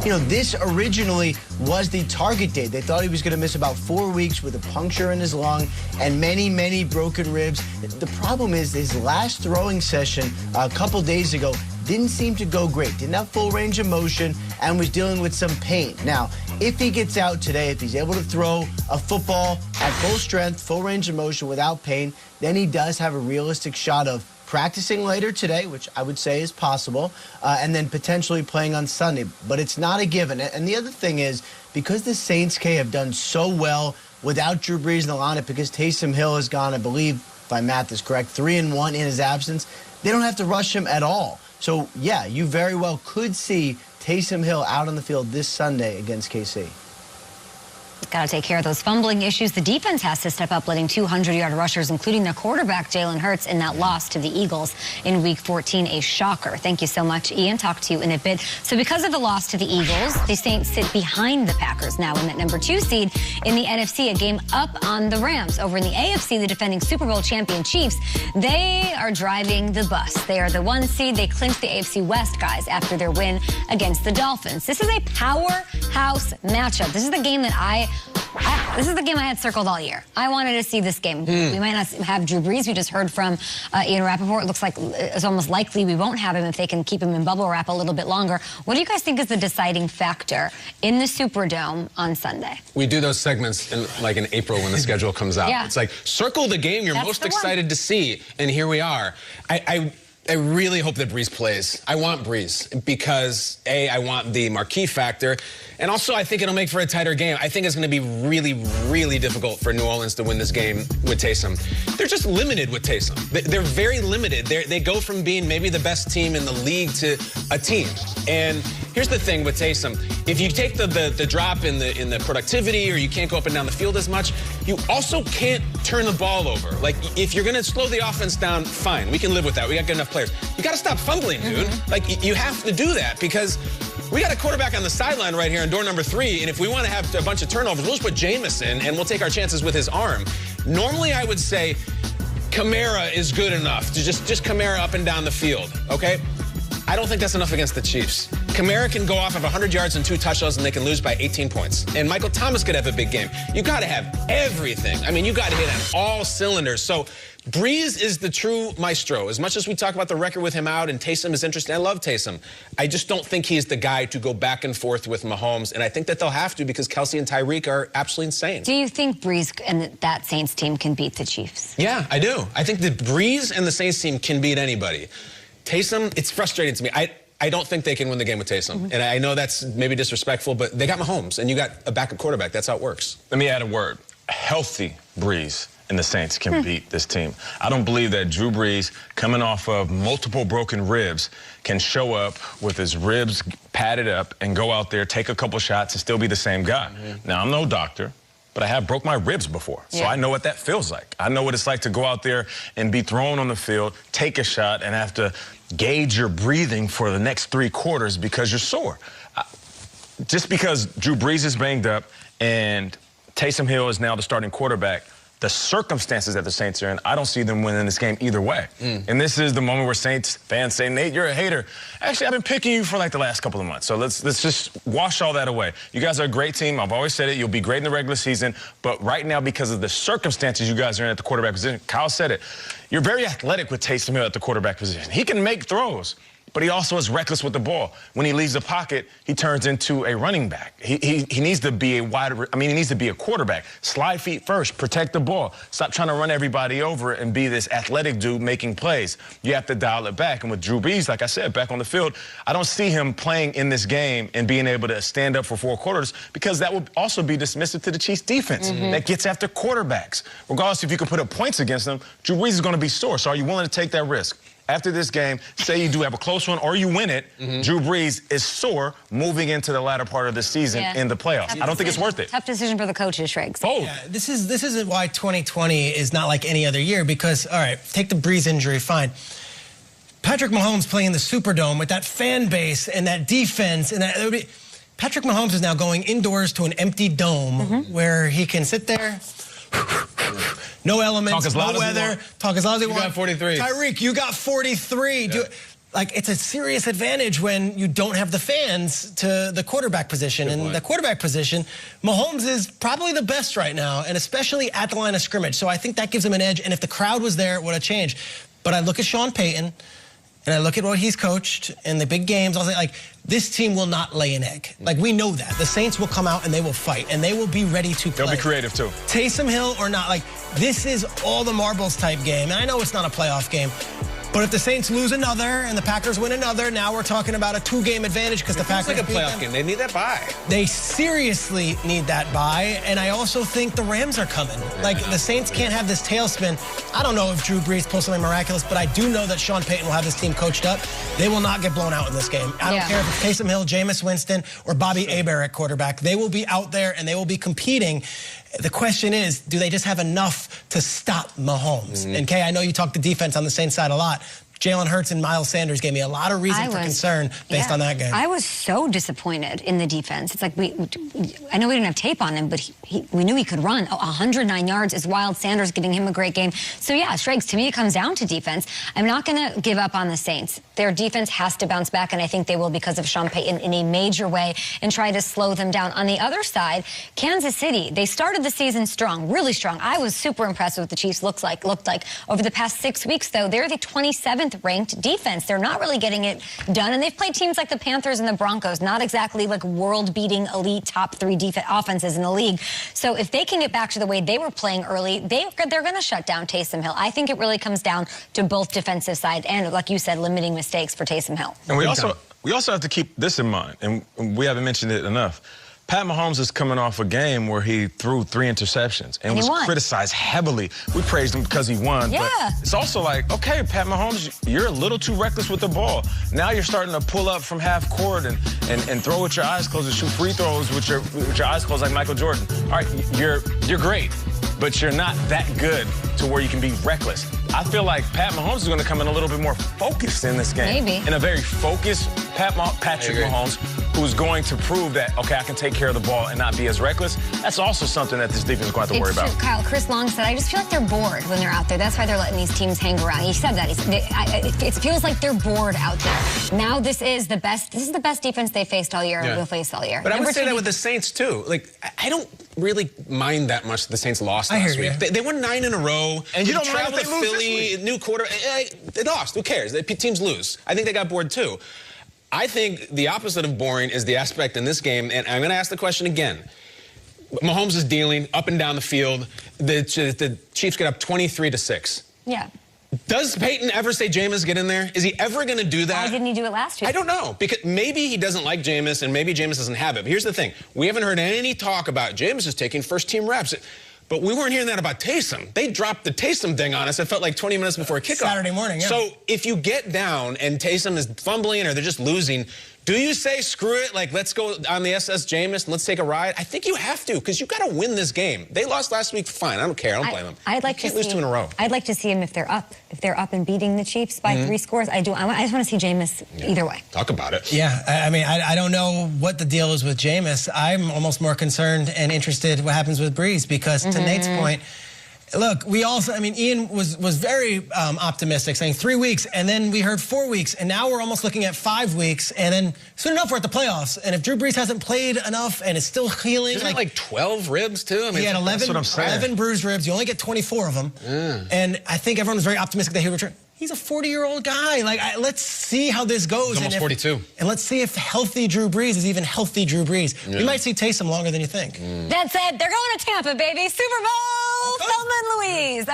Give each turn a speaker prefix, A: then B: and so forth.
A: you know, this originally was the target date. They thought he was going to miss about 4 weeks with a puncture in his lung and many, many broken ribs. The problem is his last throwing session a couple days ago didn't seem to go great, didn't have full range of motion, and was dealing with some pain. Now, if he gets out today, if he's able to throw a football at full strength, full range of motion without pain, then he does have a realistic shot of practicing later today, which I would say is possible, and then potentially playing on Sunday. But it's not a given. And the other thing is, because the Saints, K, have done so well without Drew Brees in the lineup, because Taysom Hill has gone, I believe, if my math is correct, 3-1 in his absence, they don't have to rush him at all. So, yeah, you very well could see Taysom Hill out on the field this Sunday against KC.
B: Got to take care of those fumbling issues. The defense has to step up, letting 200-yard rushers, including their quarterback, Jalen Hurts, in that loss to the Eagles in Week 14, a shocker. Thank you so much, Ian. Talk to you in a bit. So because of the loss to the Eagles, the Saints sit behind the Packers now in that number 2 seed in the NFC, a game up on the Rams. Over in the AFC, the defending Super Bowl champion Chiefs, they are driving the bus. They are the 1 seed. They clinched the AFC West, guys, after their win against the Dolphins. This is a powerhouse matchup. This is the game that this is the game I had circled all year. I wanted to see this game. We might not have Drew Brees. We just heard from Ian Rappaport. It looks like it's almost likely we won't have him if they can keep him in bubble wrap a little bit longer. What do you guys think is the deciding factor in the Superdome on Sunday?
C: We do those segments in April when the schedule comes out.
B: Yeah.
C: It's like, circle the game you're most excited to see, and here we are. I really hope that Brees plays. I want Brees because, A, I want the marquee factor, and also I think it'll make for a tighter game. I think it's going to be really, really difficult for New Orleans to win this game with Taysom. They're just limited with Taysom. They're very limited. They go from being maybe the best team in the league to a team. And here's the thing with Taysom. If you take the drop in the productivity, or you can't go up and down the field as much, you also can't turn the ball over. Like, if you're going to slow the offense down, fine. We can live with that. We got good enough players. You got to stop fumbling, dude. Like, you have to do that because we got a quarterback on the sideline right here in door number 3, and if we want to have a bunch of turnovers, we'll just put Jameis in, and we'll take our chances with his arm. Normally, I would say Kamara is good enough to just Kamara up and down the field, okay? I don't think that's enough against the Chiefs. Kamara can go off of 100 yards and 2 touchdowns, and they can lose by 18 points. And Michael Thomas could have a big game. You got to have everything. I mean, you got to hit on all cylinders. So Brees is the true maestro. As much as we talk about the record with him out and Taysom is interesting, I love Taysom. I just don't think he's the guy to go back and forth with Mahomes, and I think that they'll have to because Kelsey and Tyreek are absolutely insane.
B: Do you think Brees and that Saints team can beat the Chiefs?
C: Yeah, I do. I think the Brees and the Saints team can beat anybody. Taysom, it's frustrating to me. I don't think they can win the game with Taysom. And I know that's maybe disrespectful, but they got Mahomes, and you got a backup quarterback. That's how it works.
D: Let me add a word. A healthy Brees and the Saints can beat this team. I don't believe that Drew Brees, coming off of multiple broken ribs, can show up with his ribs padded up and go out there, take a couple shots, and still be the same guy. Now, I'm no doctor, but I have broke my ribs before, so I know what that feels like. I know what it's like to go out there and be thrown on the field, take a shot, and have to gauge your breathing for the next 3 quarters because you're sore. Just because Drew Brees is banged up and Taysom Hill is now the starting quarterback, the circumstances that the Saints are in, I don't see them winning this game either way. And this is the moment where Saints fans say, Nate, you're a hater. Actually, I've been picking you for like the last couple of months. So let's just wash all that away. You guys are a great team. I've always said it. You'll be great in the regular season. But right now, because of the circumstances you guys are in at the quarterback position, Kyle said it, you're very athletic with Taysom Hill at the quarterback position. He can make throws, but he also is reckless with the ball. When he leaves the pocket, he turns into a running back. He needs to be he needs to be a quarterback. Slide feet first, protect the ball. Stop trying to run everybody over and be this athletic dude making plays. You have to dial it back. And with Drew Brees, like I said, back on the field, I don't see him playing in this game and being able to stand up for 4 quarters because that would also be dismissive to the Chiefs defense that gets after quarterbacks. Regardless if you can put up points against them, Drew Brees is going to be sore. So are you willing to take that risk? After this game, say you do have a close one or you win it, Drew Brees is sore moving into the latter part of the season in the playoffs. I don't think it's worth it.
B: Tough decision for the coaches, Shriggs.
E: Yeah, this is why 2020 is not like any other year because, all right, take the Brees injury, fine. Patrick Mahomes playing in the Superdome with that fan base and that defense and that... Patrick Mahomes is now going indoors to an empty dome where he can sit there... No elements, no weather. Talk as loud as they want.
C: You got 43.
E: Tyreek, you got 43. like, it's a serious advantage when you don't have the fans to the quarterback position. And the quarterback position, Mahomes is probably the best right now, and especially at the line of scrimmage. So I think that gives him an edge, and if the crowd was there, it would have changed. But I look at Sean Payton, and I look at what he's coached in the big games. I was like, this team will not lay an egg. Like, we know that. The Saints will come out, and they will fight, and they will be ready to play.
D: They'll be creative, too.
E: Taysom Hill or not, like, this is all the marbles type game. And I know it's not a playoff game. But if the Saints lose another and the Packers win another, now we're talking about a 2-game advantage because the Packers
C: like a playoff game. They need that bye.
E: They seriously need that bye, and I also think the Rams are coming. Like, the Saints can't have this tailspin. I don't know if Drew Brees pulls something miraculous, but I do know that Sean Payton will have this team coached up. They will not get blown out in this game. I don't care if it's Taysom Hill, Jameis Winston, or Bobby Hebert at quarterback. They will be out there, and they will be competing. The question is, do they just have enough to stop Mahomes? And Kay, I know you talk the defense on the Saints side a lot. Jalen Hurts and Miles Sanders gave me a lot of reason for concern based on that game.
B: I was so disappointed in the defense. It's like, I know we didn't have tape on him, but we knew he could run. 109 yards is wild. Sanders giving him a great game. So yeah, Strikes, to me it comes down to defense. I'm not going to give up on the Saints. Their defense has to bounce back, and I think they will because of Sean Payton in a major way and try to slow them down. On the other side, Kansas City, they started the season strong, really strong. I was super impressed with what the Chiefs looked like. Over the past 6 weeks, though, they're the 27th ranked defense. They're not really getting it done, and they've played teams like the Panthers and the Broncos, not exactly like world-beating elite top 3 offenses in the league. So if they can get back to the way they were playing early, they're going to shut down Taysom Hill. I think it really comes down to both defensive side and, like you said, limiting mistakes for Taysom Hill.
D: And we also have to keep this in mind, and we haven't mentioned it enough. Pat Mahomes is coming off a game where he threw 3 interceptions and was criticized heavily. We praised him because he won, but it's also like, okay, Pat Mahomes, you're a little too reckless with the ball. Now you're starting to pull up from half court and throw with your eyes closed and shoot free throws with your eyes closed like Michael Jordan. All right, you're great, but you're not that good to where you can be reckless. I feel like Pat Mahomes is going to come in a little bit more focused in this game.
B: Maybe.
D: In a very focused Patrick Mahomes, who's going to prove that, okay, I can take care of the ball and not be as reckless. That's also something that this defense is going to have to worry about.
B: Kyle, Chris Long said, I just feel like they're bored when they're out there. That's why they're letting these teams hang around. He said that. It feels like they're bored out there. Now this is the best defense they faced all year, will face all year.
C: But I would say that with the Saints, too. Like, I don't really mind that much the Saints lost last week. They won 9 in a row.
D: And you don't mind
C: travel
D: if they lose
C: Philly,
D: this week.
C: new quarter. They lost. Who cares? Teams lose. I think they got bored, too. I think the opposite of boring is the aspect in this game, and I'm going to ask the question again. Mahomes is dealing up and down the field. The Chiefs get up 23-6.
B: Yeah.
C: Does Peyton ever say, Jameis, get in there? Is he ever going to do that?
B: Why didn't he do it last week?
C: I don't know. Because maybe he doesn't like Jameis, and maybe Jameis doesn't have it. But here's the thing. We haven't heard any talk about Jameis is taking first-team reps. But we weren't hearing that about Taysom. They dropped the Taysom thing on us. It felt like 20 minutes before kickoff.
E: Saturday morning, yeah.
C: So if you get down and Taysom is fumbling or they're just losing, do you say, screw it, like, let's go on the SS Jameis and let's take a ride? I think you have to, because you've got to win this game. They lost last week, fine. I don't care. I don't blame them. You can't lose 2 in a row.
B: I'd like to see him if they're up. If they're up and beating the Chiefs by 3 scores, I just want to see Jameis either way.
C: Talk about it.
E: Yeah, I mean, I don't know what the deal is with Jameis. I'm almost more concerned and interested what happens with Brees, because to Nate's point, look, we also, I mean, Ian was very optimistic, saying 3 weeks, and then we heard 4 weeks, and now we're almost looking at 5 weeks, and then soon enough we're at the playoffs. And if Drew Brees hasn't played enough and is still healing,
C: isn't like 12 ribs too? I mean,
E: he had 11 bruised ribs. You only get 24 of them, and I think everyone was very optimistic that he would return. He's a 40-year-old guy. Like, let's see how this goes.
C: He's almost 42.
E: And let's see if healthy Drew Brees is even healthy Drew Brees. We might see Taysom longer than you think.
B: That's it. They're going to Tampa, baby. Super Bowl. Thelma and Louise.